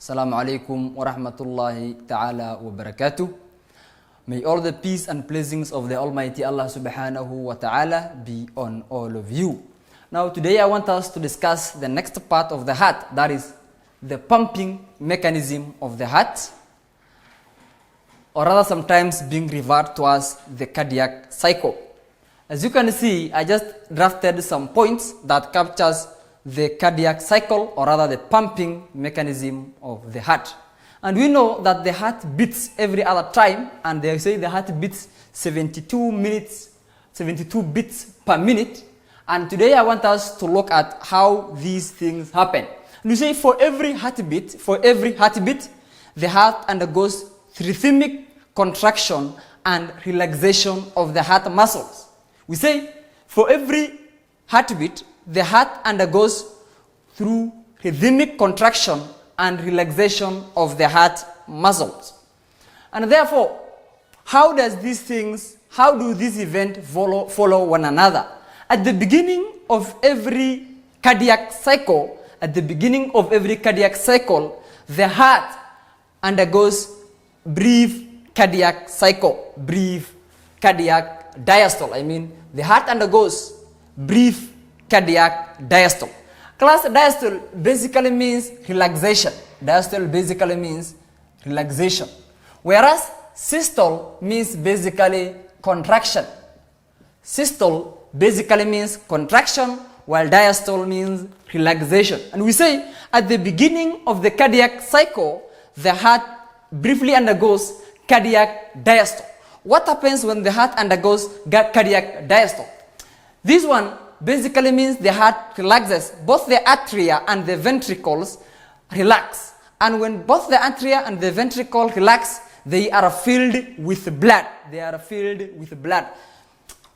Assalamu alaikum wa rahmatullahi ta'ala wa barakatuh. May all the peace and blessings of the Almighty Allah subhanahu wa ta'ala be on all of you. Now today I want us to discuss the next part of the heart, that is the pumping mechanism of the heart, or rather sometimes being referred to as the cardiac cycle. As you can see, I just drafted some points that captures the cardiac cycle, or rather the pumping mechanism of the heart. And we know that the heart beats every other time, and they say the heart beats 72 beats per minute. And today I want us to look at how these things happen. And we say for every heartbeat, the heart undergoes rhythmic contraction and relaxation of the heart muscles. We say for every heartbeat, the heart undergoes through rhythmic contraction and relaxation of the heart muscles. And therefore, how do these events follow one another? At the beginning of every cardiac cycle, the heart undergoes brief cardiac cycle, brief cardiac diastole. The heart undergoes brief cardiac diastole. Class, diastole basically means relaxation. Whereas systole means basically contraction. Systole basically means contraction, while diastole means relaxation. And we say at the beginning of the cardiac cycle, the heart briefly undergoes cardiac diastole. What happens when the heart undergoes cardiac diastole? This one basically means the heart relaxes. Both the atria and the ventricles relax. And when both the atria and the ventricle relax, they are filled with blood.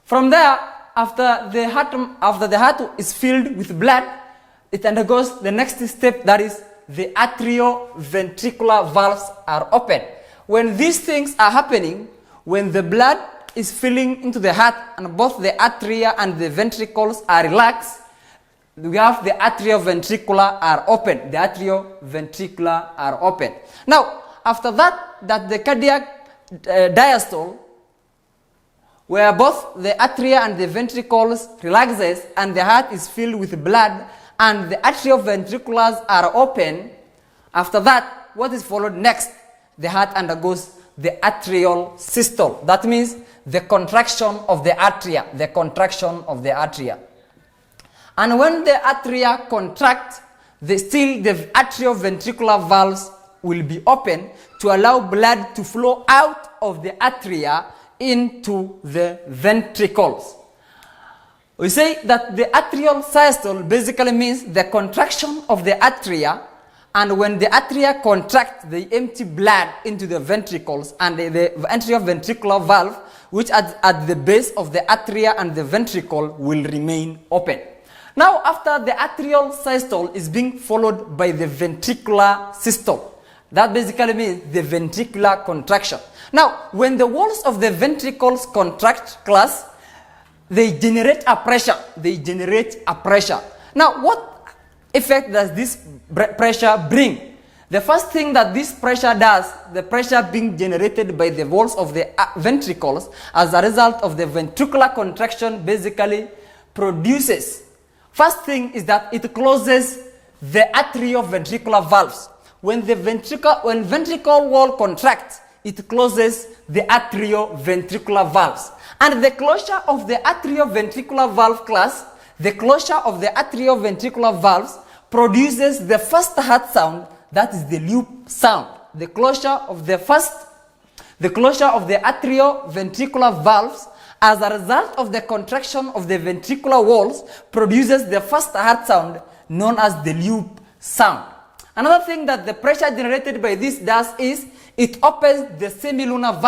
From there, after the heart is filled with blood, it undergoes the next step, that is the atrioventricular valves are open. When these things are happening, when the blood is filling into the heart and both the atria and the ventricles are relaxed, we have the atrioventricular are open. Now, after that the cardiac diastole, where both the atria and the ventricles relaxes and the heart is filled with blood and the atrioventriculars are open, after that, what is followed next? The heart undergoes the atrial systole. That means the contraction of the atria. And when the atria contract, the atrioventricular valves will be open to allow blood to flow out of the atria into the ventricles. We say that the atrial systole basically means the contraction of the atria, and when the atria contract, they empty blood into the ventricles, and the atrioventricular valve, which at the base of the atria and the ventricle, will remain open. Now, after the atrial systole is being followed by the ventricular systole. That basically means the ventricular contraction. Now, when the walls of the ventricles contract, class, they generate a pressure. Now, what effect does this pressure bring? The first thing that this pressure does, the pressure being generated by the walls of the ventricles as a result of the ventricular contraction, basically produces. First thing is that it closes the atrioventricular valves. When ventricle wall contracts, it closes the atrioventricular valves. And the closure of the atrioventricular valve, class, produces the first heart sound, that is the loop sound. The closure of the atrioventricular valves as a result of the contraction of the ventricular walls produces the first heart sound known as the loop sound. Another thing that the pressure generated by this does is it opens the semilunar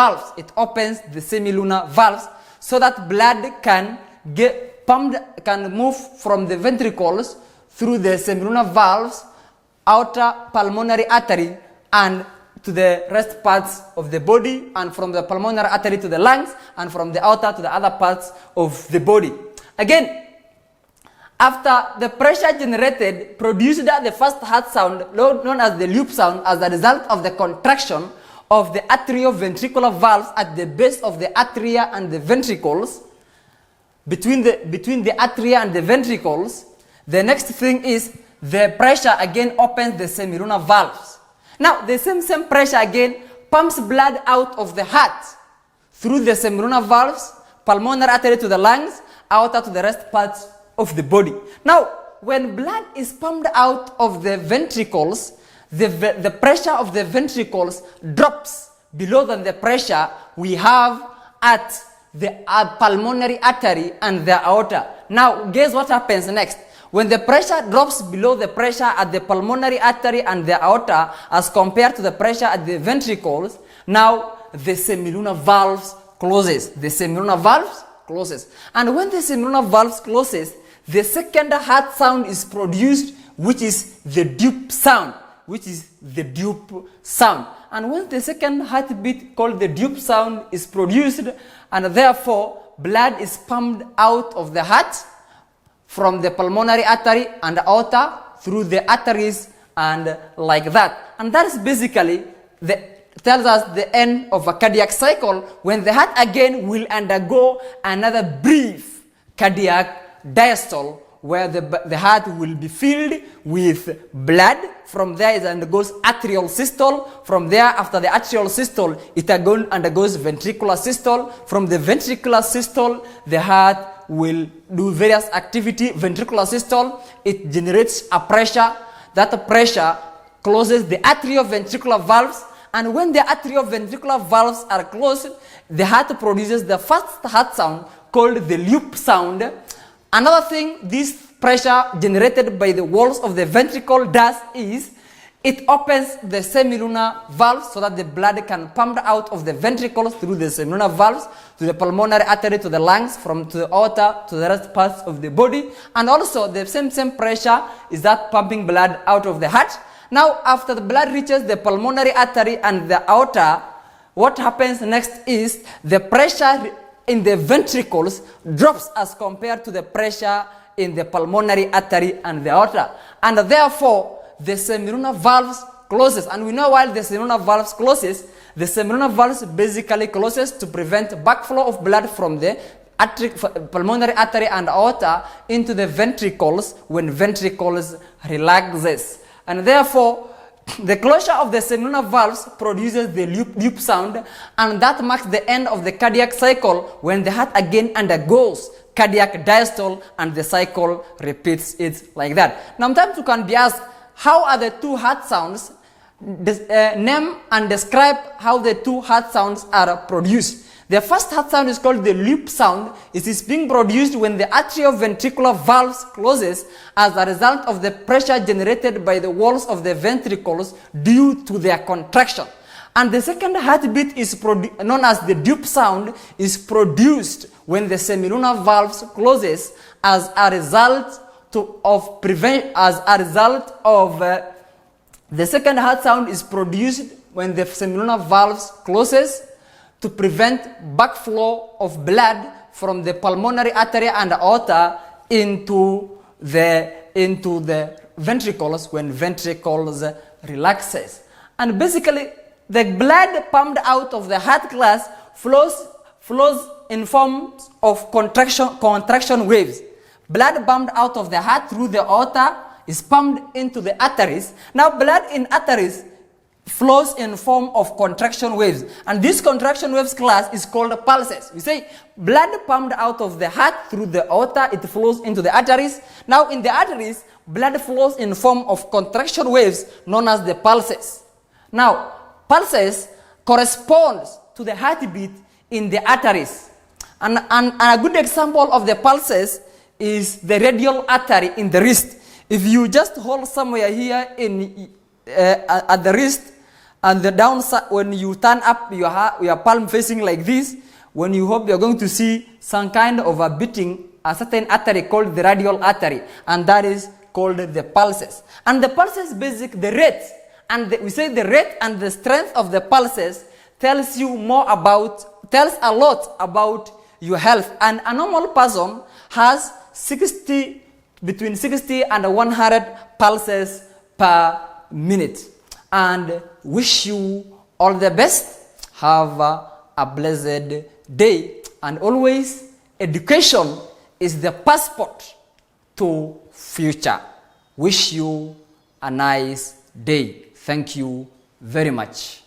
valves. So that blood can get pumped, can move from the ventricles through the semilunar valves, outer pulmonary artery, and to the rest parts of the body, and from the pulmonary artery to the lungs, and from the outer to the other parts of the body. Again, After the pressure generated produced the first heart sound, known as the loop sound, as a result of the contraction of the atrioventricular valves at the base of the atria and the ventricles, between the atria and the ventricles, the next thing is the pressure again opens the semilunar valves. Now, the same pressure again pumps blood out of the heart through the semilunar valves, pulmonary artery to the lungs, aorta to the rest parts of the body. Now, when blood is pumped out of the ventricles, the pressure of the ventricles drops below than the pressure we have at the pulmonary artery and the aorta. Now, guess what happens next? When the pressure drops below the pressure at the pulmonary artery and the aorta as compared to the pressure at the ventricles, now the semilunar valves closes. The semilunar valves closes. And when the semilunar valves closes, the second heart sound is produced, which is the dupe sound. And when the second heartbeat called the dupe sound is produced, and therefore blood is pumped out of the heart from the pulmonary artery and aorta through the arteries and like that. And that is basically tells us the end of a cardiac cycle, when the heart again will undergo another brief cardiac diastole, where the heart will be filled with blood. From there it undergoes atrial systole. From there, after the atrial systole, it undergoes ventricular systole. From the ventricular systole, the heart will do various activity. Ventricular systole, it generates a pressure. That pressure closes the atrioventricular valves. And when the atrioventricular valves are closed, the heart produces the first heart sound called the loop sound. Another thing this pressure generated by the walls of the ventricle does is it opens the semilunar valves so that the blood can pump out of the ventricles through the semilunar valves to the pulmonary artery, to the lungs, to the aorta, to the rest parts of the body. And also the same pressure is that pumping blood out of the heart. Now, after the blood reaches the pulmonary artery and the aorta, what happens next is the pressure in the ventricles drops as compared to the pressure in the pulmonary artery and the aorta. And therefore, the semilunar valves closes. And we know while the semilunar valves closes, the semilunar valves basically closes to prevent backflow of blood from the pulmonary artery and aorta into the ventricles when ventricles relaxes. And therefore, the closure of the semilunar valves produces the loop sound, and that marks the end of the cardiac cycle when the heart again undergoes cardiac diastole and the cycle repeats it like that. Now, sometimes you can be asked, how are the two heart sounds? Name and describe how the two heart sounds are produced. The first heart sound is called the loop sound. It is being produced when the atrioventricular valves closes as a result of the pressure generated by the walls of the ventricles due to their contraction. And the second heartbeat is known as the dupe sound, is produced when the semilunar valves closes as a result of the second heart sound is produced when the semilunar valves closes to prevent backflow of blood from the pulmonary artery and aorta into the ventricles when ventricles relaxes. And basically, the blood pumped out of the heart glass flows in forms of contraction waves. Blood pumped out of the heart through the aorta is pumped into the arteries. Now, blood in arteries flows in form of contraction waves, and this contraction waves class is called pulses. We say blood pumped out of the heart through the aorta, it flows into the arteries. Now in the arteries, blood flows in form of contraction waves known as the pulses. Now pulses corresponds to the heartbeat in the arteries, and a good example of the pulses is the radial artery in the wrist. If you just hold somewhere here at the wrist, and the downside, when you turn up your palm facing like this, when you hope you're going to see some kind of a beating, a certain artery called the radial artery, and that is called the pulses. And the pulses the rate, and we say the rate and the strength of the pulses tells a lot about your health. And a normal person has 60 between 60 and 100 pulses per minute. And wish you all the best. Have a blessed day. And always, education is the passport to future. Wish you a nice day. Thank you very much.